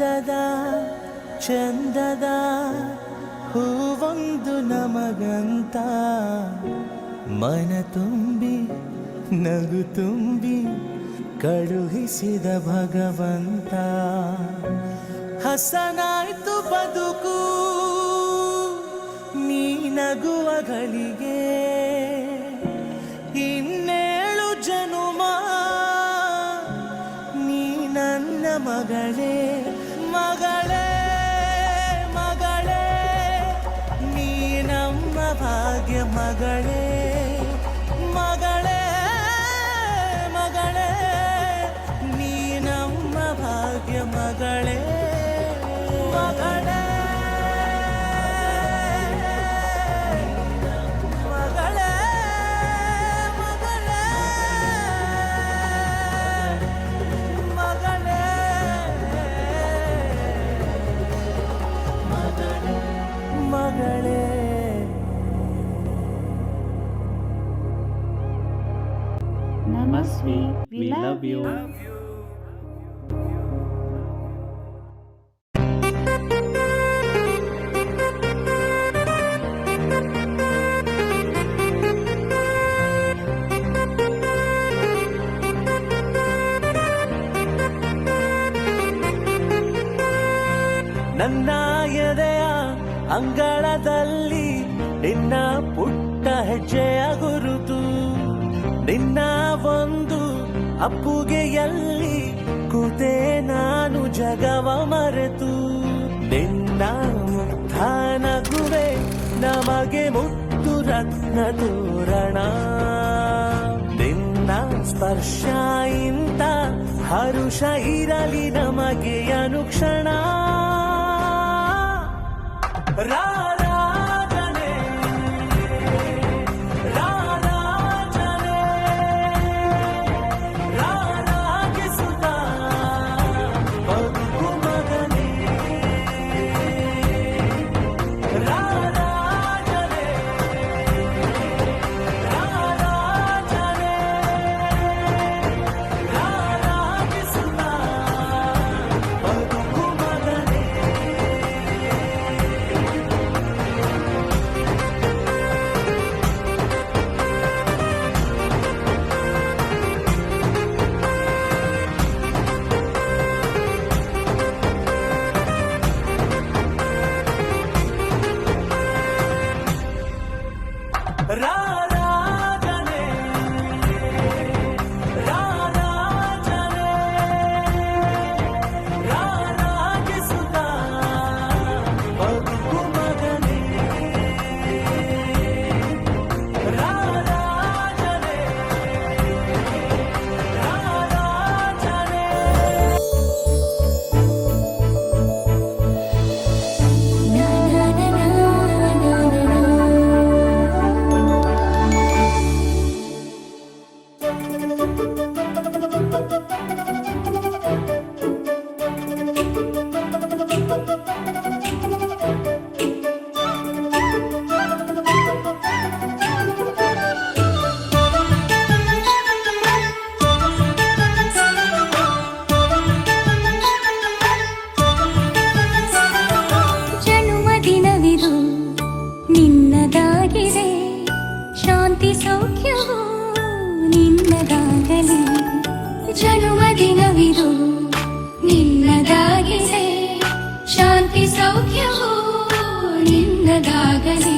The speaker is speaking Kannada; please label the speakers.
Speaker 1: ಅಂದದ ಚಂದದ ಹೂವೊಂದು ನಮಗಂತ ಮನ ತುಂಬಿ ನಗು ತುಂಬಿ ಕಳುಹಿಸಿದ ಭಗವಂತ. ಹಸನಾಯ್ತು ಬದುಕು ನೀ ನಗುವಗಳಿಗೆ, ಇನ್ನೇಳು ಜನುಮ ನೀ ನನ್ನ ಮಗಳೇ ಮಗಳೇ ಮಗಳೇ, ನೀ ನಮ್ಮ ಭಾಗ್ಯ ಮಗಳೇ ಮಗಳೇ ಮಗಳೇ, ನೀ ನಮ್ಮ ಭಾಗ್ಯ ಮಗಳೇ ಮಗಳೇ ಮಗಳೇ ಮಗಳೇ ಮಗಳೇ ಮಗಳೇ.
Speaker 2: Namasvi, we love you.
Speaker 1: ನನ್ನ ಎದೆಯ ಅಂಗಳದಲ್ಲಿ ನಿನ್ನ ಪುಟ್ಟ ಹೆಜ್ಜೆಯ ಗುರುತು, ನಿನ್ನ ಒಂದು ಅಪ್ಪುಗೆಯಲ್ಲಿ ಕೂತೆ ನಾನು ಜಗವ ಮರೆತು, ನಿನ್ನ ಮುಗ್ಧ ನಗುವೆ ನಮಗೆ ಮುತ್ತು ರತ್ನ ತೋರಣ, ನಿನ್ನ ಸ್ಪರ್ಶ ಇಂತ ಹರುಷ ಇರಲಿ ನಮಗೆ ಅನುಕ್ಷಣ. ರಾರಾಜನೆ ರಾರಾಜನೆ ರಾರಾಗಿಸುತ್ತ ಬದುಕು ಮಗನೇ, ರಾರಾಜನೆ ರಾರಾಜನೆ ರಾರಾಗಿಸುತ್ತ ಬದುಕು ಮಗನೇ. ರಾರಾಜನೆ ರಾರಾಜನೆ ರಾರಾಗಿಸುತ್ತ ಬದುಕು ಮಗನೇ, ರಾರಾಜನೆ ರಾರಾಜನೆ.
Speaker 3: ಜನ್ಮದಿನವಿದು ನಿನ್ನದಾಗಿದೆ, ಶಾಂತಿ ಸೌಖ್ಯವು ನಿನ್ನದಾಗಲಿ. ಜನ್ಮದಿನವಿದು ನಿನ್ನದಾಗಿದೆ, ಶಾಂತಿ ಸೌಖ್ಯವು ನಿನ್ನದಾಗಲಿ.